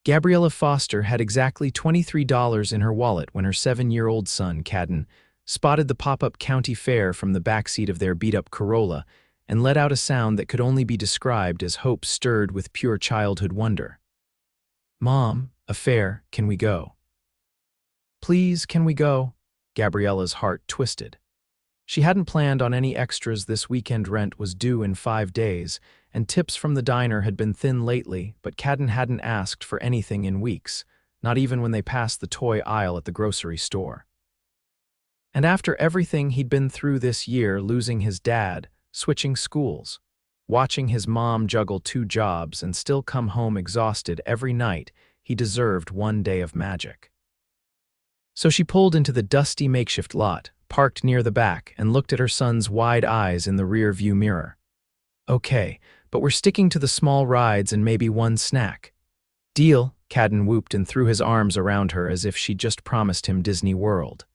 Gabriella Foster had exactly $23 in her wallet when her 7-year-old son, Kaden, spotted the pop-up county fair from the backseat of their beat-up Corolla and let out a sound that could only be described as hope stirred with pure childhood wonder. "Mom, a fair, can we go?" "Please, can we go?" Gabriella's heart twisted. She hadn't planned on any extras. This weekend rent was due in 5 days, and tips from the diner had been thin lately, but Kaden hadn't asked for anything in weeks, not even when they passed the toy aisle at the grocery store. And after everything he'd been through this year, losing his dad, switching schools, watching his mom juggle 2 jobs and still come home exhausted every night, he deserved one day of magic. So she pulled into the dusty makeshift lot, parked near the back, and looked at her son's wide eyes in the rear-view mirror. "Okay, but we're sticking to the small rides and maybe one snack." "Deal," Kaden whooped and threw his arms around her as if she'd just promised him Disney World.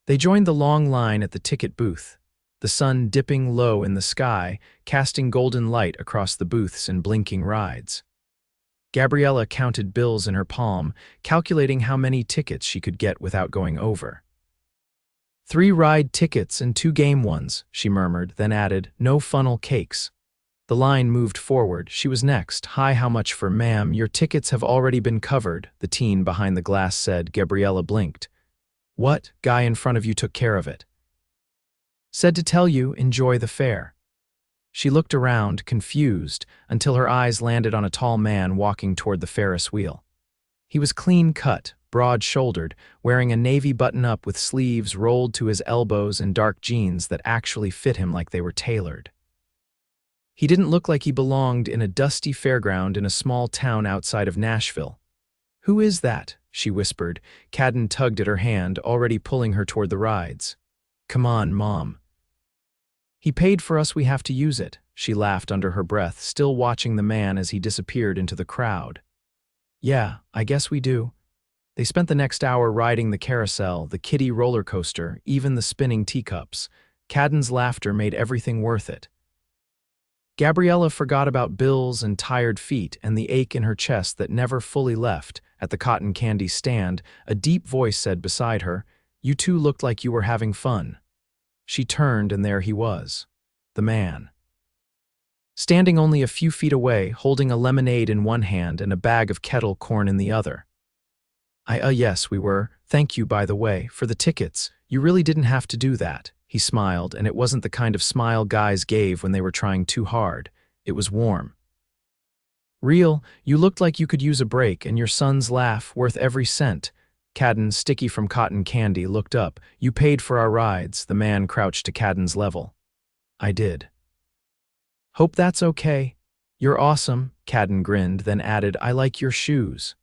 They joined the long line at the ticket booth, the sun dipping low in the sky, casting golden light across the booths and blinking rides. Gabriella counted bills in her palm, calculating how many tickets she could get without going over. 3 ride tickets and 2 game ones, she murmured, then added, "No funnel cakes." The line moved forward. She was next. "Hi, how much for?" "Ma'am, your tickets have already been covered," the teen behind the glass said. Gabriella blinked. "What? Guy in front of you took care of it." "Said to tell you, enjoy the fair." She looked around, confused, until her eyes landed on a tall man walking toward the Ferris wheel. He was clean-cut, broad-shouldered, wearing a navy button-up with sleeves rolled to his elbows and dark jeans that actually fit him like they were tailored. He didn't look like he belonged in a dusty fairground in a small town outside of Nashville. "Who is that?" she whispered. Kaden tugged at her hand, already pulling her toward the rides. "Come on, Mom." "He paid for us, we have to use it," she laughed under her breath, still watching the man as he disappeared into the crowd. "Yeah, I guess we do." They spent the next hour riding the carousel, the kiddie roller coaster, even the spinning teacups. Kaden's laughter made everything worth it. Gabriella forgot about bills and tired feet and the ache in her chest that never fully left. At the cotton candy stand, a deep voice said beside her, "You two looked like you were having fun." She turned, and there he was, the man. Standing only a few feet away, holding a lemonade in one hand and a bag of kettle corn in the other. Yes, we were. Thank you, by the way, for the tickets. You really didn't have to do that." He smiled, and it wasn't the kind of smile guys gave when they were trying too hard. It was warm. "Real, you looked like you could use a break, and your son's laugh, worth every cent." Kaden, sticky from cotton candy, looked up. "You paid for our rides." The man crouched to Kaden's level. "I did." "Hope that's okay." "You're awesome," Kaden grinned, then added, "I like your shoes."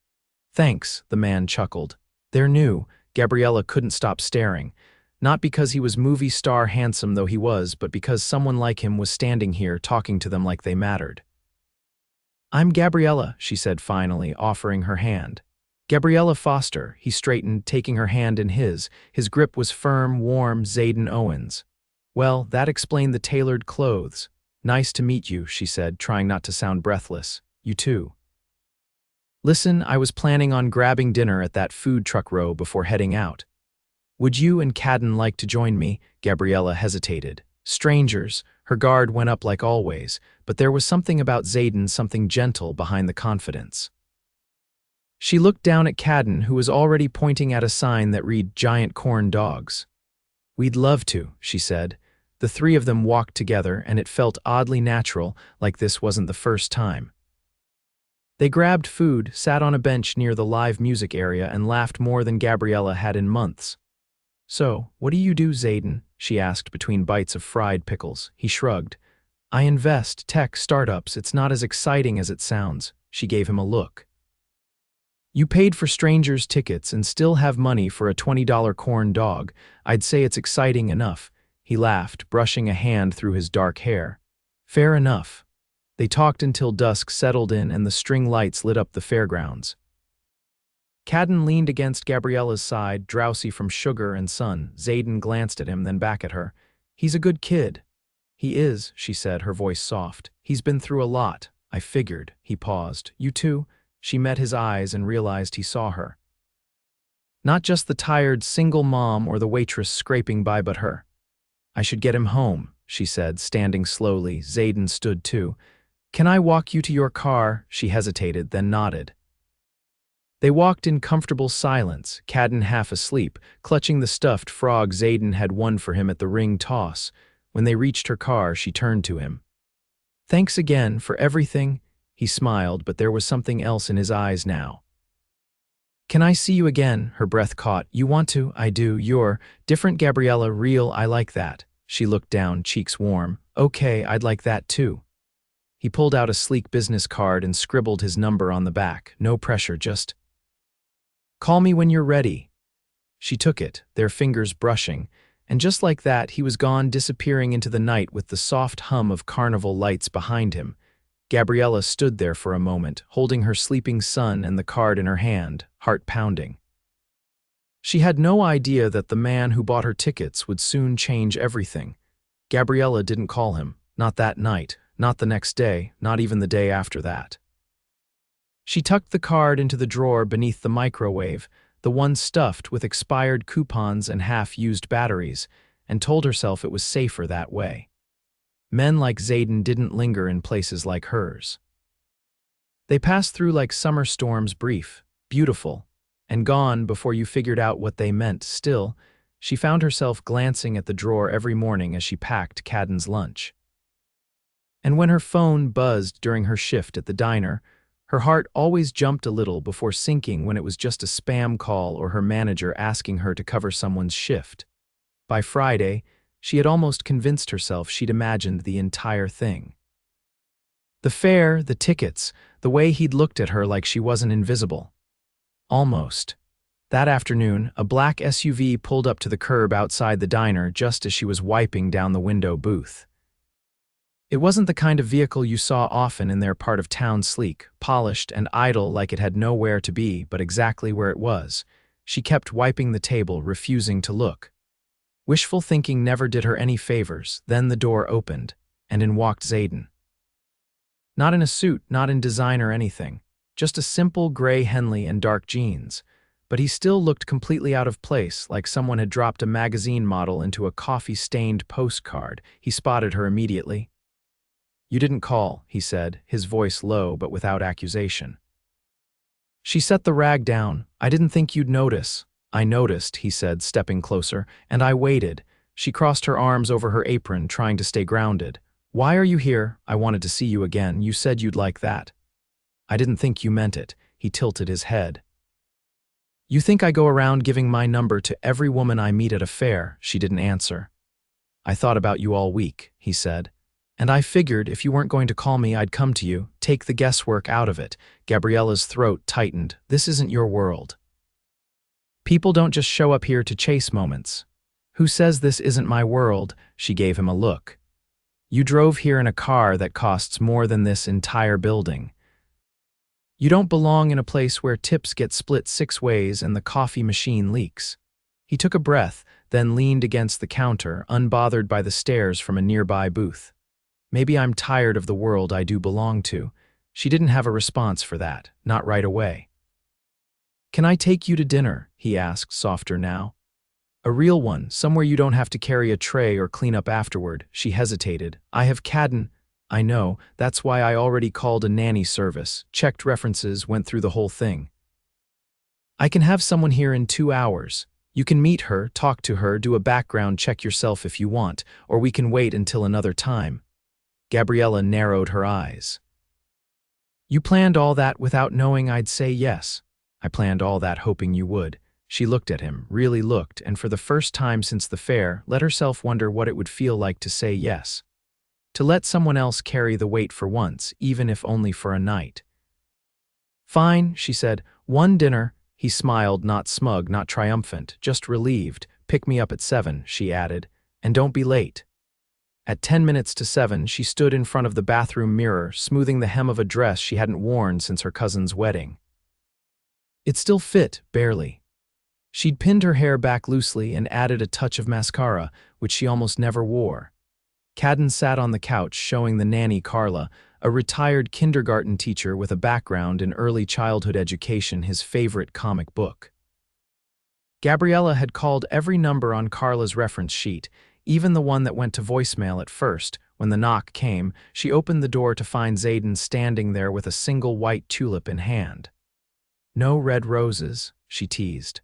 "Thanks," the man chuckled. "They're new." Gabriella couldn't stop staring. Not because he was movie star handsome though he was, but because someone like him was standing here talking to them like they mattered. "I'm Gabriella," she said finally, offering her hand. "Gabriella Foster." He straightened, taking her hand in his. His grip was firm, warm, Zayden Owens. "Well, that explained the tailored clothes." "Nice to meet you," she said, trying not to sound breathless. "You too." "Listen, I was planning on grabbing dinner at that food truck row before heading out. Would you and Kaden like to join me?" Gabriella hesitated. Strangers, her guard went up like always, but there was something about Zayden, something gentle behind the confidence. She looked down at Kaden, who was already pointing at a sign that read "Giant Corn Dogs." "We'd love to," she said. The 3 of them walked together, and it felt oddly natural, like this wasn't the first time. They grabbed food, sat on a bench near the live music area, and laughed more than Gabriella had in months. "So, what do you do, Zayden?" she asked between bites of fried pickles. He shrugged. "I invest, tech, startups. It's not as exciting as it sounds." She gave him a look. "You paid for strangers' tickets and still have money for a $20 corn dog. I'd say it's exciting enough." He laughed, brushing a hand through his dark hair. "Fair enough." They talked until dusk settled in and the string lights lit up the fairgrounds. Kaden leaned against Gabriella's side, drowsy from sugar and sun. Zayden glanced at him, then back at her. "He's a good kid." "He is," she said, her voice soft. "He's been through a lot. I figured." He paused. "You too?" She met his eyes and realized he saw her. Not just the tired single mom or the waitress scraping by, but her. "I should get him home," she said, standing slowly. Zayden stood too. "Can I walk you to your car?" She hesitated, then nodded. They walked in comfortable silence, Kaden half asleep, clutching the stuffed frog Zayden had won for him at the ring toss. When they reached her car, she turned to him. "Thanks again for everything." He smiled, but there was something else in his eyes now. "Can I see you again?" Her breath caught. "You want to?" "I do. You're different, Gabriella. Real. I like that." She looked down, cheeks warm. "Okay, I'd like that too." He pulled out a sleek business card and scribbled his number on the back. "No pressure, just call me when you're ready." She took it, their fingers brushing, and just like that, he was gone, disappearing into the night with the soft hum of carnival lights behind him. Gabriella stood there for a moment, holding her sleeping son and the card in her hand, heart pounding. She had no idea that the man who bought her tickets would soon change everything. Gabriella didn't call him, not that night, not the next day, not even the day after that. She tucked the card into the drawer beneath the microwave, the one stuffed with expired coupons and half-used batteries, and told herself it was safer that way. Men like Zayden didn't linger in places like hers. They passed through like summer storms, brief, beautiful, and gone before you figured out what they meant. Still, she found herself glancing at the drawer every morning as she packed Kaden's lunch. And when her phone buzzed during her shift at the diner, her heart always jumped a little before sinking when it was just a spam call or her manager asking her to cover someone's shift. By Friday, she had almost convinced herself she'd imagined the entire thing. The fare, the tickets, the way he'd looked at her like she wasn't invisible. Almost. That afternoon, a black SUV pulled up to the curb outside the diner just as she was wiping down the window booth. It wasn't the kind of vehicle you saw often in their part of town, sleek, polished, and idle like it had nowhere to be, but exactly where it was. She kept wiping the table, refusing to look. Wishful thinking never did her any favors. Then the door opened, and in walked Zayden. Not in a suit, not in design or anything, just a simple gray Henley and dark jeans. But he still looked completely out of place, like someone had dropped a magazine model into a coffee-stained postcard. He spotted her immediately. "You didn't call," he said, his voice low but without accusation. She set the rag down. "I didn't think you'd notice." "I noticed," he said, stepping closer, "and I waited." She crossed her arms over her apron, trying to stay grounded. "Why are you here?" "I wanted to see you again. You said you'd like that." "I didn't think you meant it." He tilted his head. "You think I go around giving my number to every woman I meet at a fair?" She didn't answer. "I thought about you all week," he said. "And I figured if you weren't going to call me, I'd come to you, take the guesswork out of it." Gabriella's throat tightened. "This isn't your world. People don't just show up here to chase moments." "Who says this isn't my world?" She gave him a look. "You drove here in a car that costs more than this entire building. You don't belong in a place where tips get split 6 ways and the coffee machine leaks." He took a breath, then leaned against the counter, unbothered by the stares from a nearby booth. "Maybe I'm tired of the world I do belong to." She didn't have a response for that, not right away. "Can I take you to dinner?" he asked, softer now. "A real one, somewhere you don't have to carry a tray or clean up afterward." She hesitated. "I have Kaden." "I know, that's why I already called a nanny service, checked references, went through the whole thing. I can have someone here in 2 hours. You can meet her, talk to her, do a background check yourself if you want, or we can wait until another time." Gabriella narrowed her eyes. "You planned all that without knowing I'd say yes." "I planned all that hoping you would." She looked at him, really looked, and for the first time since the fair, let herself wonder what it would feel like to say yes. To let someone else carry the weight for once, even if only for a night. "Fine," she said. "One dinner." He smiled, not smug, not triumphant, just relieved. "Pick me up at 7, she added. "And don't be late." At 10 minutes to 7, she stood in front of the bathroom mirror, smoothing the hem of a dress she hadn't worn since her cousin's wedding. It still fit, barely. She'd pinned her hair back loosely and added a touch of mascara, which she almost never wore. Kaden sat on the couch, showing the nanny Carla, a retired kindergarten teacher with a background in early childhood education, his favorite comic book. Gabriella had called every number on Carla's reference sheet, even the one that went to voicemail at first. When the knock came, she opened the door to find Zayden standing there with a single white tulip in hand. "No red roses," she teased.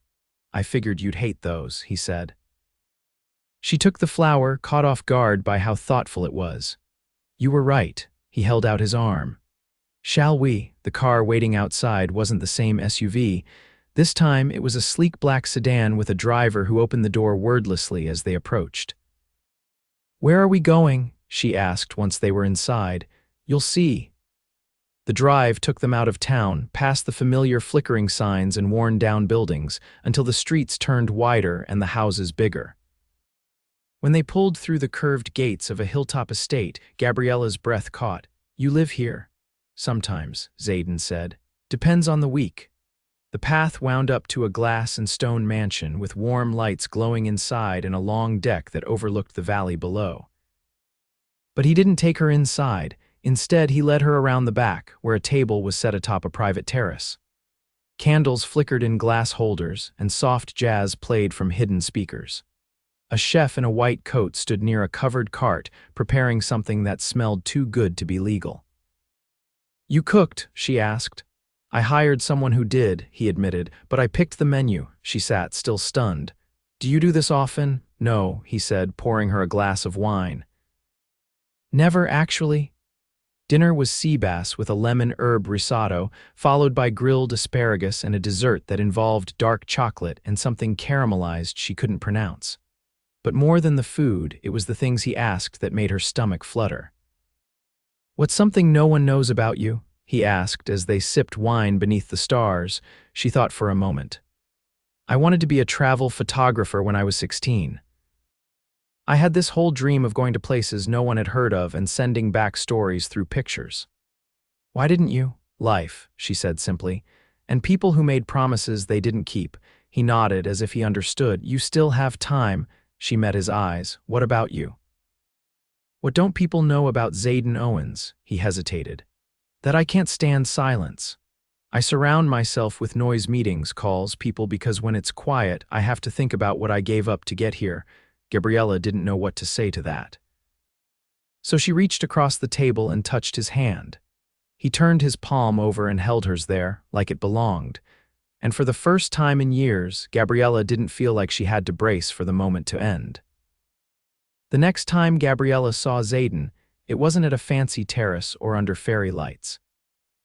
"I figured you'd hate those," he said. She took the flower, caught off guard by how thoughtful it was. "You were right." He held out his arm. "Shall we?" The car waiting outside wasn't the same SUV. This time, it was a sleek black sedan with a driver who opened the door wordlessly as they approached. "Where are we going?" she asked once they were inside. "You'll see." The drive took them out of town, past the familiar flickering signs and worn-down buildings, until the streets turned wider and the houses bigger. When they pulled through the curved gates of a hilltop estate, Gabriella's breath caught. "You live here?" "Sometimes," Zayden said. "Depends on the week." The path wound up to a glass and stone mansion with warm lights glowing inside and a long deck that overlooked the valley below. But he didn't take her inside. Instead, he led her around the back, where a table was set atop a private terrace. Candles flickered in glass holders, and soft jazz played from hidden speakers. A chef in a white coat stood near a covered cart, preparing something that smelled too good to be legal. "You cooked?" she asked. "I hired someone who did," he admitted, "but I picked the menu." She sat, still stunned. "Do you do this often?" "No," he said, pouring her a glass of wine. "Never, actually?" Dinner was sea bass with a lemon herb risotto, followed by grilled asparagus and a dessert that involved dark chocolate and something caramelized she couldn't pronounce. But more than the food, it was the things he asked that made her stomach flutter. "What's something no one knows about you?" he asked as they sipped wine beneath the stars. She thought for a moment. "I wanted to be a travel photographer when I was 16. I had this whole dream of going to places no one had heard of and sending back stories through pictures." "Why didn't you?" "Life," she said simply. "And people who made promises they didn't keep." He nodded as if he understood. "You still have time." She met his eyes. "What about you?" "What don't people know about Zayden Owens?" He hesitated. "That I can't stand silence. I surround myself with noise, meetings, calls, people, because when it's quiet, I have to think about what I gave up to get here." Gabriella didn't know what to say to that. So she reached across the table and touched his hand. He turned his palm over and held hers there, like it belonged. And for the first time in years, Gabriella didn't feel like she had to brace for the moment to end. The next time Gabriella saw Zayden, it wasn't at a fancy terrace or under fairy lights.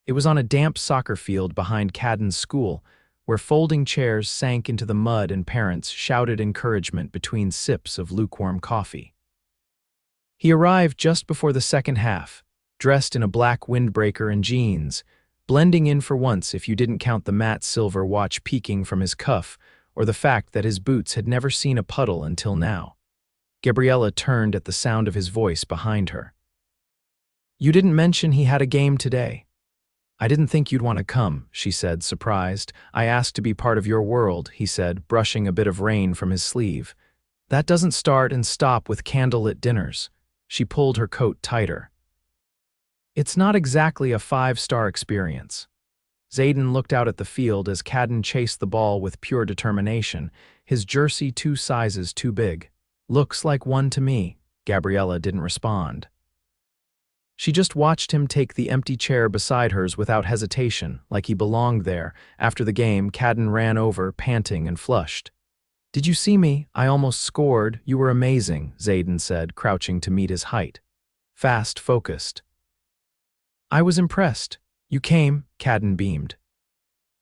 It was on a damp soccer field behind Kaden's school, where folding chairs sank into the mud and parents shouted encouragement between sips of lukewarm coffee. He arrived just before the second half, dressed in a black windbreaker and jeans, blending in for once if you didn't count the matte silver watch peeking from his cuff or the fact that his boots had never seen a puddle until now. Gabriella turned at the sound of his voice behind her. "You didn't mention he had a game today." "I didn't think you'd want to come," she said, surprised. "I asked to be part of your world," he said, brushing a bit of rain from his sleeve. "That doesn't start and stop with candlelit dinners." She pulled her coat tighter. "It's not exactly a five-star experience." Zayden looked out at the field as Kaden chased the ball with pure determination, his jersey 2 sizes too big. "Looks like one to me." Gabriella didn't respond. She just watched him take the empty chair beside hers without hesitation, like he belonged there. After the game, Kaden ran over, panting and flushed. "Did you see me? I almost scored. You were amazing," Zayden said, crouching to meet his height. Fast, focused. "I was impressed. You came," Kaden beamed.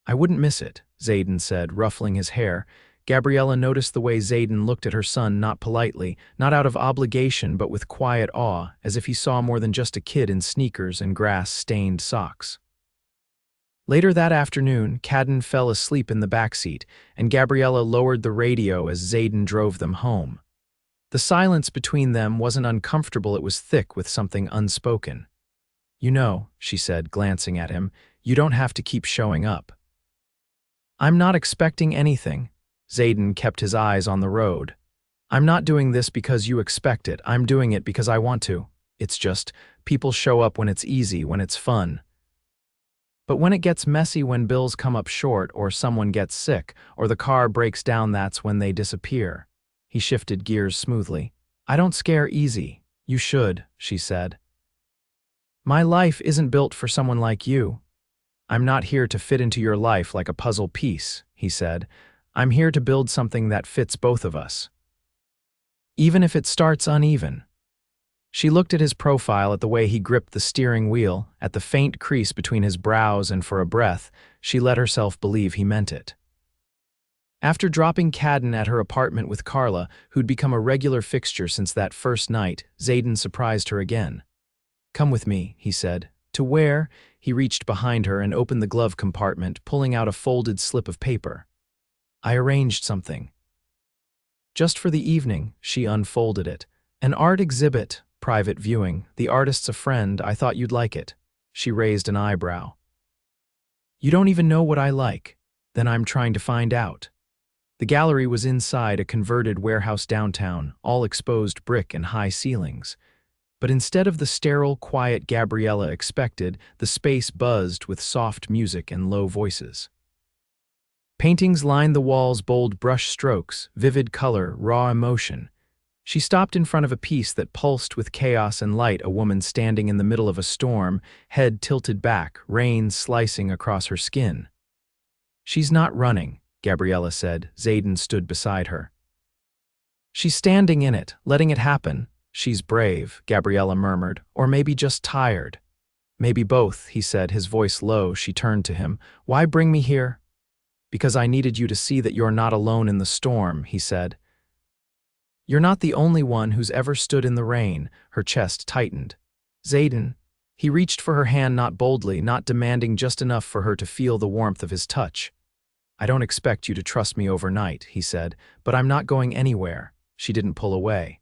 "I wouldn't miss it," Zayden said, ruffling his hair. Gabriella noticed the way Zayden looked at her son, not politely, not out of obligation, but with quiet awe, as if he saw more than just a kid in sneakers and grass-stained socks. Later that afternoon, Kaden fell asleep in the backseat, and Gabriella lowered the radio as Zayden drove them home. The silence between them wasn't uncomfortable, it was thick with something unspoken. "You know," she said, glancing at him, "you don't have to keep showing up." "I'm not expecting anything." Zayden kept his eyes on the road. "I'm not doing this because you expect it. I'm doing it because I want to." It's just, people show up when it's easy, when it's fun. But when it gets messy, when bills come up short, or someone gets sick, or the car breaks down, that's when they disappear. He shifted gears smoothly. I don't scare easy. You should, she said. My life isn't built for someone like you. I'm not here to fit into your life like a puzzle piece, he said. I'm here to build something that fits both of us. Even if it starts uneven. She looked at his profile, at the way he gripped the steering wheel, at the faint crease between his brows, and for a breath, she let herself believe he meant it. After dropping Kaden at her apartment with Carla, who'd become a regular fixture since that first night, Zayden surprised her again. Come with me, he said. To where? He reached behind her and opened the glove compartment, pulling out a folded slip of paper. I arranged something. Just for the evening, she unfolded it. An art exhibit, private viewing. The artist's a friend. I thought you'd like it. She raised an eyebrow. You don't even know what I like. Then I'm trying to find out. The gallery was inside a converted warehouse downtown, all exposed brick and high ceilings. But instead of the sterile, quiet Gabriella expected, the space buzzed with soft music and low voices. Paintings lined the walls, bold brush strokes, vivid color, raw emotion. She stopped in front of a piece that pulsed with chaos and light, a woman standing in the middle of a storm, head tilted back, rain slicing across her skin. She's not running, Gabriella said. Zayden stood beside her. She's standing in it, letting it happen. She's brave, Gabriella murmured, or maybe just tired. Maybe both, he said, his voice low. She turned to him. Why bring me here? Because I needed you to see that you're not alone in the storm, he said. You're not the only one who's ever stood in the rain. Her chest tightened. Zayden. He reached for her hand, not boldly, not demanding, just enough for her to feel the warmth of his touch. I don't expect you to trust me overnight, he said, but I'm not going anywhere. She didn't pull away.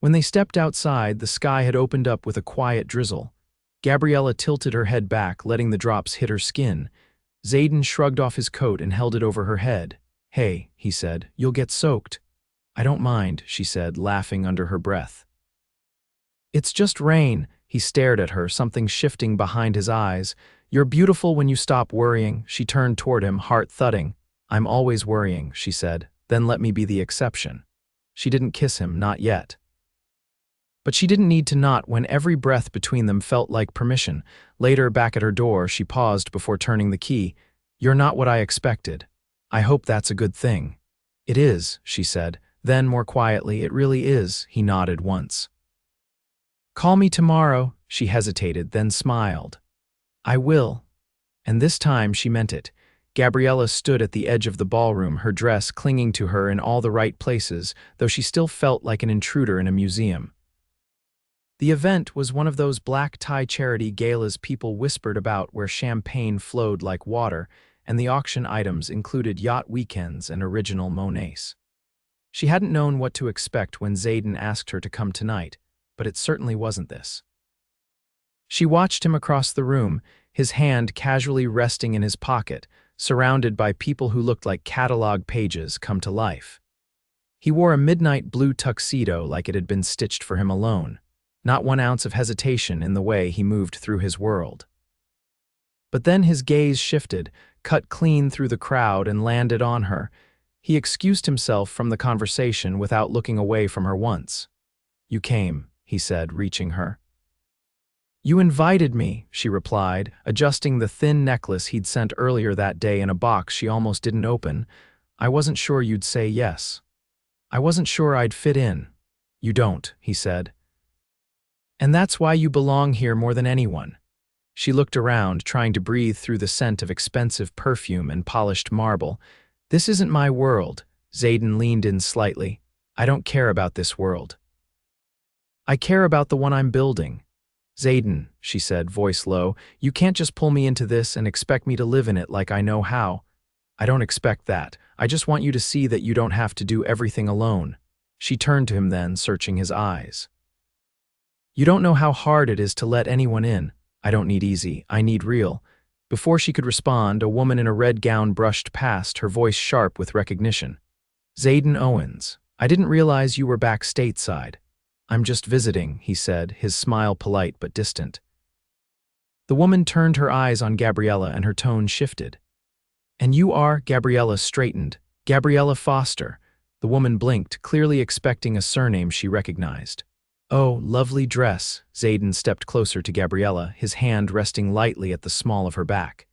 When they stepped outside, the sky had opened up with a quiet drizzle. Gabriella tilted her head back, letting the drops hit her skin. Zayden shrugged off his coat and held it over her head. Hey, he said, you'll get soaked. I don't mind, she said, laughing under her breath. It's just rain. He stared at her, something shifting behind his eyes. You're beautiful when you stop worrying. She turned toward him, heart thudding. I'm always worrying, she said. Then let me be the exception. She didn't kiss him, not yet. But she didn't need to not when every breath between them felt like permission. Later, back at her door, she paused before turning the key. You're not what I expected. I hope that's a good thing. It is, she said. Then, more quietly, it really is, he nodded once. Call me tomorrow, she hesitated, then smiled. I will. And this time she meant it. Gabriella stood at the edge of the ballroom, her dress clinging to her in all the right places, though she still felt like an intruder in a museum. The event was one of those black-tie charity galas people whispered about, where champagne flowed like water, and the auction items included yacht weekends and original Monets. She hadn't known what to expect when Zayden asked her to come tonight, but it certainly wasn't this. She watched him across the room, his hand casually resting in his pocket, surrounded by people who looked like catalog pages come to life. He wore a midnight blue tuxedo like it had been stitched for him alone. Not 1 ounce of hesitation in the way he moved through his world. But then his gaze shifted, cut clean through the crowd, and landed on her. He excused himself from the conversation without looking away from her once. You came, he said, reaching her. You invited me, she replied, adjusting the thin necklace he'd sent earlier that day in a box she almost didn't open. I wasn't sure you'd say yes. I wasn't sure I'd fit in. You don't, he said. And that's why you belong here more than anyone. She looked around, trying to breathe through the scent of expensive perfume and polished marble. This isn't my world. Zayden leaned in slightly. I don't care about this world. I care about the one I'm building. Zayden, she said, voice low, you can't just pull me into this and expect me to live in it like I know how. I don't expect that. I just want you to see that you don't have to do everything alone. She turned to him then, searching his eyes. You don't know how hard it is to let anyone in. I don't need easy, I need real. Before she could respond, a woman in a red gown brushed past, her voice sharp with recognition. Zayden Owens, I didn't realize you were back stateside. I'm just visiting, he said, his smile polite but distant. The woman turned her eyes on Gabriella and her tone shifted. And you are? Gabriella straightened. Gabriella Foster. The woman blinked, clearly expecting a surname she recognized. Oh, lovely dress. Zayden stepped closer to Gabriella, his hand resting lightly at the small of her back.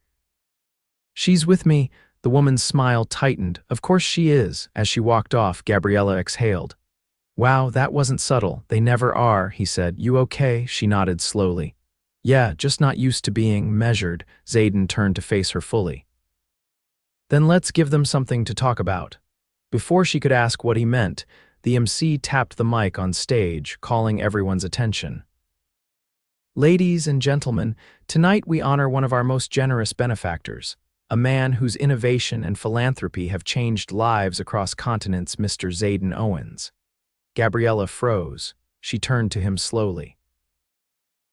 She's with me. The woman's smile tightened. Of course she is. As she walked off, Gabriella exhaled. Wow, that wasn't subtle. They never are, he said. You okay? She nodded slowly. Yeah, just not used to being measured. Zayden turned to face her fully. Then let's give them something to talk about. Before she could ask what he meant, the MC tapped the mic on stage, calling everyone's attention. Ladies and gentlemen, tonight we honor one of our most generous benefactors, a man whose innovation and philanthropy have changed lives across continents, Mr. Zayden Owens. Gabriella froze. She turned to him slowly.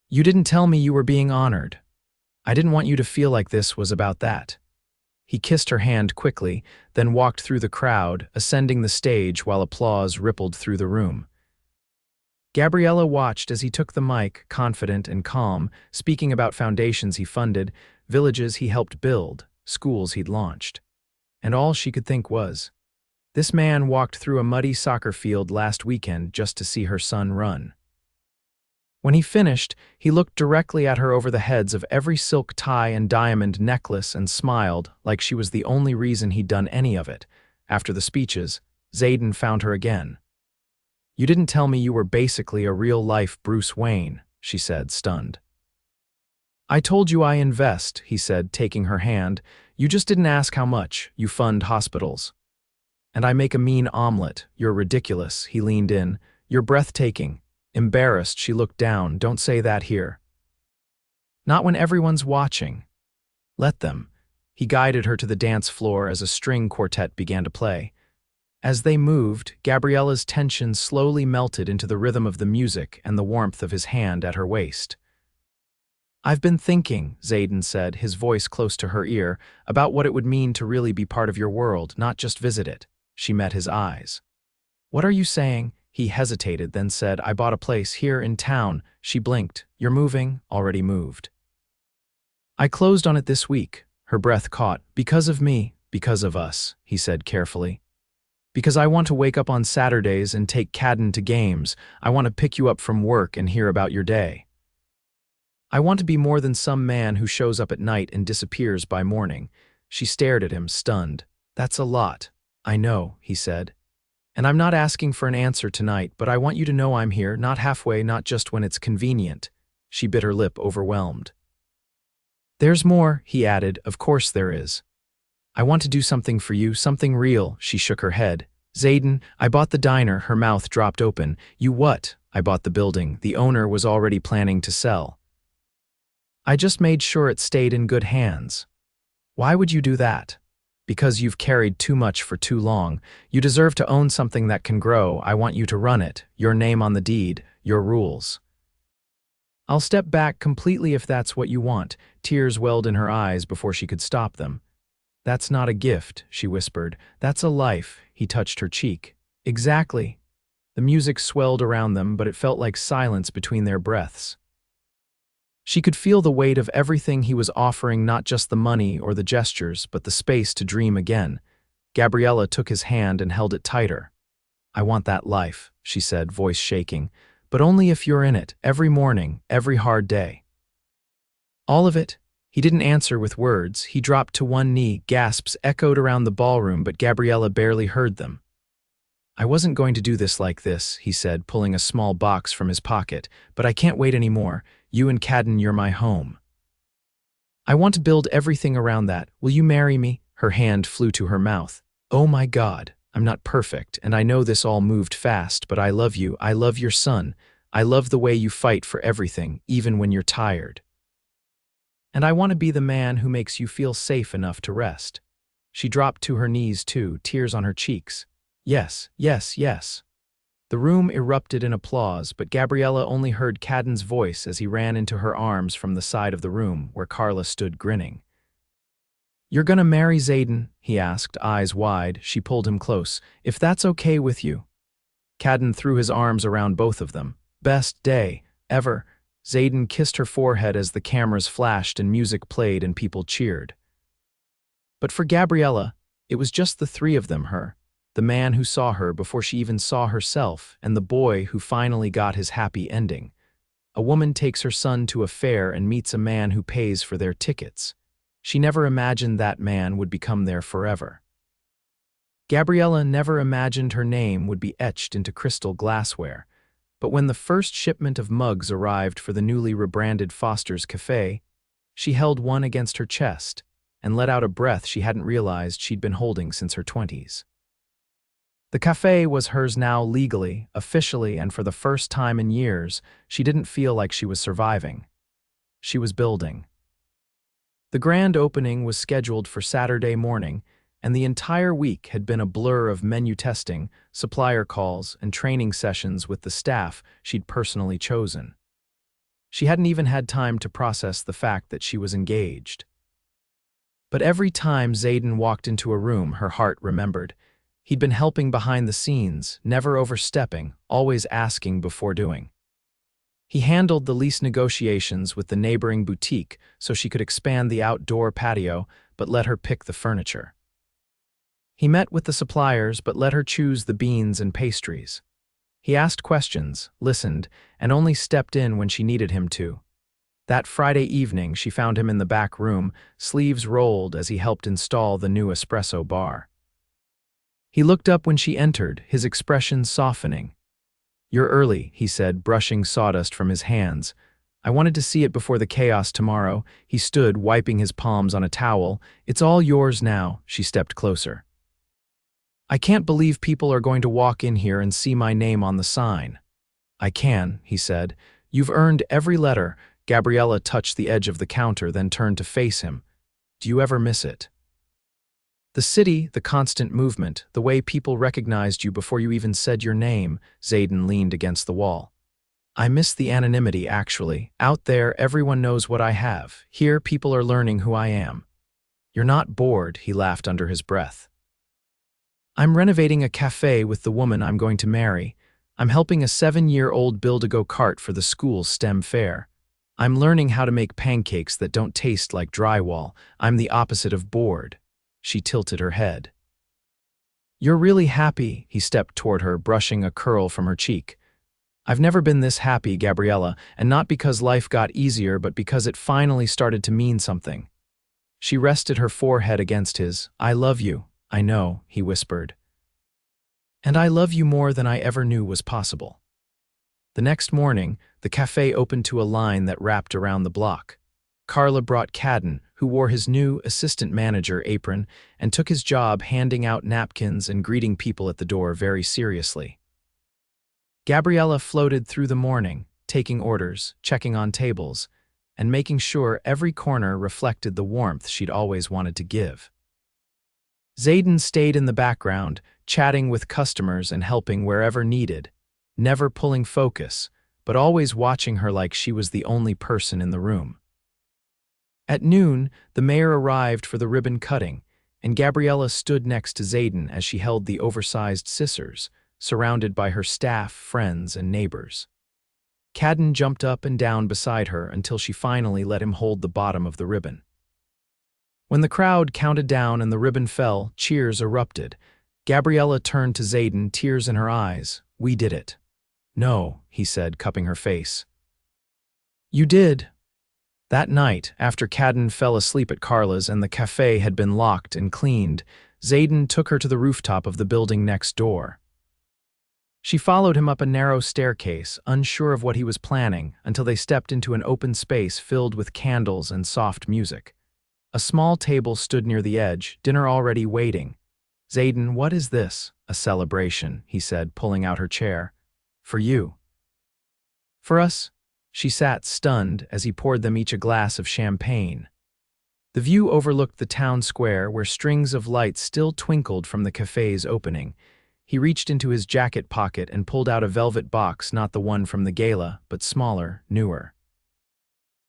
You didn't tell me you were being honored. I didn't want you to feel like this was about that. He kissed her hand quickly, then walked through the crowd, ascending the stage while applause rippled through the room. Gabriella watched as he took the mic, confident and calm, speaking about foundations he funded, villages he helped build, schools he'd launched. And all she could think was, this man walked through a muddy soccer field last weekend just to see her son run. When he finished, he looked directly at her over the heads of every silk tie and diamond necklace and smiled like she was the only reason he'd done any of it. After the speeches, Zayden found her again. You didn't tell me you were basically a real-life Bruce Wayne, she said, stunned. I told you I invest, he said, taking her hand. You just didn't ask how much. You fund hospitals. And I make a mean omelet. You're ridiculous, he leaned in. You're breathtaking. Embarrassed, she looked down. Don't say that here. Not when everyone's watching. Let them. He guided her to the dance floor as a string quartet began to play. As they moved, Gabriella's tension slowly melted into the rhythm of the music and the warmth of his hand at her waist. I've been thinking, Zayden said, his voice close to her ear, about what it would mean to really be part of your world, not just visit it. She met his eyes. What are you saying? He hesitated, then said, I bought a place here in town. She blinked. You're moving? Already moved. I closed on it this week. Her breath caught. Because of me, because of us, he said carefully. Because I want to wake up on Saturdays and take Kaden to games. I want to pick you up from work and hear about your day. I want to be more than some man who shows up at night and disappears by morning. She stared at him, stunned. That's a lot. I know, he said. And I'm not asking for an answer tonight, but I want you to know I'm here, not halfway, not just when it's convenient. She bit her lip, overwhelmed. There's more, he added. Of course there is. I want to do something for you, something real. She shook her head. Zayden, I bought the diner. Her mouth dropped open. You what? I bought the building. The owner was already planning to sell. I just made sure it stayed in good hands. Why would you do that? Because you've carried too much for too long. You deserve to own something that can grow. I want you to run it. Your name on the deed. Your rules. I'll step back completely if that's what you want. Tears welled in her eyes before she could stop them. That's not a gift, she whispered. That's a life. He touched her cheek. Exactly. The music swelled around them, but it felt like silence between their breaths. She could feel the weight of everything he was offering, not just the money or the gestures, but the space to dream again. Gabriella took his hand and held it tighter. I want that life, she said, voice shaking, but only if you're in it, every morning, every hard day. All of it? He didn't answer with words. He dropped to one knee. Gasps echoed around the ballroom, but Gabriella barely heard them. I wasn't going to do this like this, he said, pulling a small box from his pocket, but I can't wait anymore. You and Kaden, you're my home. I want to build everything around that. Will you marry me? Her hand flew to her mouth. Oh my God, I'm not perfect, and I know this all moved fast, but I love you. I love your son. I love the way you fight for everything, even when you're tired. And I want to be the man who makes you feel safe enough to rest. She dropped to her knees too, tears on her cheeks. Yes, yes, yes. The room erupted in applause, but Gabriella only heard Kaden's voice as he ran into her arms from the side of the room where Carla stood grinning. You're gonna marry Zayden? He asked, eyes wide. She pulled him close. If that's okay with you. Kaden threw his arms around both of them. Best day, ever. Zayden kissed her forehead as the cameras flashed and music played and people cheered. But for Gabriella, it was just the three of them, the man who saw her before she even saw herself, and the boy who finally got his happy ending. A woman takes her son to a fair and meets a man who pays for their tickets. She never imagined that man would become there forever. Gabriella never imagined her name would be etched into crystal glassware, but when the first shipment of mugs arrived for the newly rebranded Foster's Café, she held one against her chest and let out a breath she hadn't realized she'd been holding since her 20s. The café was hers now legally, officially, and for the first time in years, she didn't feel like she was surviving. She was building. The grand opening was scheduled for Saturday morning, and the entire week had been a blur of menu testing, supplier calls, and training sessions with the staff she'd personally chosen. She hadn't even had time to process the fact that she was engaged. But every time Zayden walked into a room, her heart remembered. He'd been helping behind the scenes, never overstepping, always asking before doing. He handled the lease negotiations with the neighboring boutique so she could expand the outdoor patio, but let her pick the furniture. He met with the suppliers, but let her choose the beans and pastries. He asked questions, listened, and only stepped in when she needed him to. That Friday evening, she found him in the back room, sleeves rolled as he helped install the new espresso bar. He looked up when she entered, his expression softening. "You're early," he said, brushing sawdust from his hands. "I wanted to see it before the chaos tomorrow." He stood, wiping his palms on a towel. "It's all yours now." She stepped closer. "I can't believe people are going to walk in here and see my name on the sign." "I can," he said. "You've earned every letter." Gabriella touched the edge of the counter, then turned to face him. "Do you ever miss it? The city, the constant movement, the way people recognized you before you even said your name." Zayden leaned against the wall. "I miss the anonymity, actually. Out there, everyone knows what I have. Here, people are learning who I am." "You're not bored," he laughed under his breath. "I'm renovating a cafe with the woman I'm going to marry. I'm helping a 7-year-old build a go-kart for the school's STEM fair. I'm learning how to make pancakes that don't taste like drywall. I'm the opposite of bored." She tilted her head. "You're really happy." He stepped toward her, brushing a curl from her cheek. "I've never been this happy, Gabriella, and not because life got easier, but because it finally started to mean something." She rested her forehead against his. "I love you." "I know," he whispered. "And I love you more than I ever knew was possible." The next morning, the cafe opened to a line that wrapped around the block. Carla brought Kaden, who wore his new assistant manager apron and took his job handing out napkins and greeting people at the door very seriously. Gabriella floated through the morning, taking orders, checking on tables, and making sure every corner reflected the warmth she'd always wanted to give. Zayden stayed in the background, chatting with customers and helping wherever needed, never pulling focus, but always watching her like she was the only person in the room. At noon, the mayor arrived for the ribbon cutting, and Gabriella stood next to Zayden as she held the oversized scissors, surrounded by her staff, friends, and neighbors. Kaden jumped up and down beside her until she finally let him hold the bottom of the ribbon. When the crowd counted down and the ribbon fell, cheers erupted. Gabriella turned to Zayden, tears in her eyes. "We did it." "No," he said, cupping her face. "You did." That night, after Kaden fell asleep at Carla's and the cafe had been locked and cleaned, Zayden took her to the rooftop of the building next door. She followed him up a narrow staircase, unsure of what he was planning, until they stepped into an open space filled with candles and soft music. A small table stood near the edge, dinner already waiting. "Zayden, what is this?" "A celebration," he said, pulling out her chair. "For you." "For us?" She sat stunned as he poured them each a glass of champagne. The view overlooked the town square where strings of lights still twinkled from the cafe's opening. He reached into his jacket pocket and pulled out a velvet box, not the one from the gala, but smaller, newer.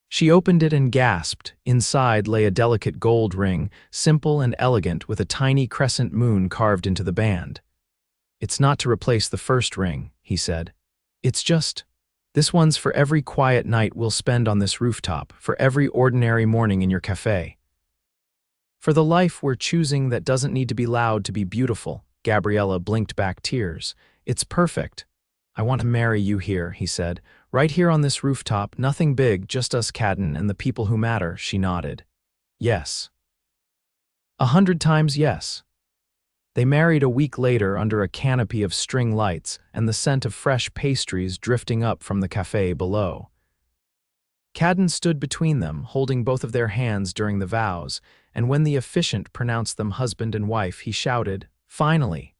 She opened it and gasped. Inside lay a delicate gold ring, simple and elegant, with a tiny crescent moon carved into the band. It's not to replace the first ring, he said. This one's for every quiet night we'll spend on this rooftop, for every ordinary morning in your café. For the life we're choosing that doesn't need to be loud to be beautiful, Gabriella blinked back tears. It's perfect. I want to marry you here, he said. Right here on this rooftop, nothing big, just us, Kaden, and the people who matter, she nodded. Yes. 100 times yes. They married a week later under a canopy of string lights and the scent of fresh pastries drifting up from the café below. Kaden stood between them, holding both of their hands during the vows, and when the officiant pronounced them husband and wife, he shouted, "Finally!"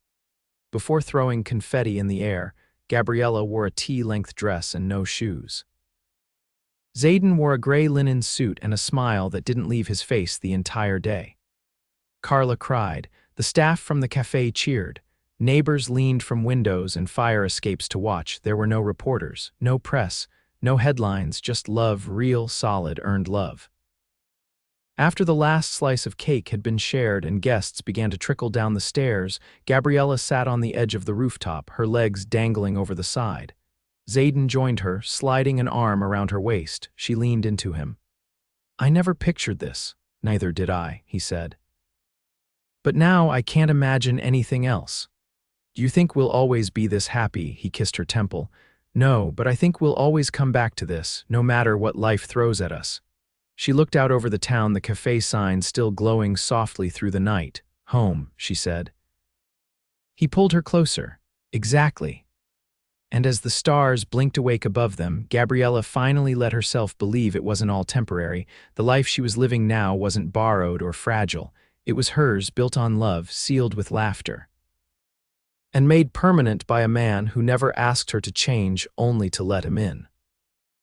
Before throwing confetti in the air, Gabriella wore a tea-length dress and no shoes. Zayden wore a gray linen suit and a smile that didn't leave his face the entire day. Carla cried. The staff from the café cheered. Neighbors leaned from windows and fire escapes to watch. There were no reporters, no press, no headlines, just love, real, solid, earned love. After the last slice of cake had been shared and guests began to trickle down the stairs, Gabriella sat on the edge of the rooftop, her legs dangling over the side. Zayden joined her, sliding an arm around her waist. She leaned into him. I never pictured this. Neither did I, he said. But now I can't imagine anything else. Do you think we'll always be this happy? He kissed her temple. No, but I think we'll always come back to this, no matter what life throws at us. She looked out over the town, the café sign still glowing softly through the night. Home, she said. He pulled her closer. Exactly. And as the stars blinked awake above them, Gabriella finally let herself believe it wasn't all temporary. The life she was living now wasn't borrowed or fragile. It was hers, built on love, sealed with laughter. And made permanent by a man who never asked her to change, only to let him in.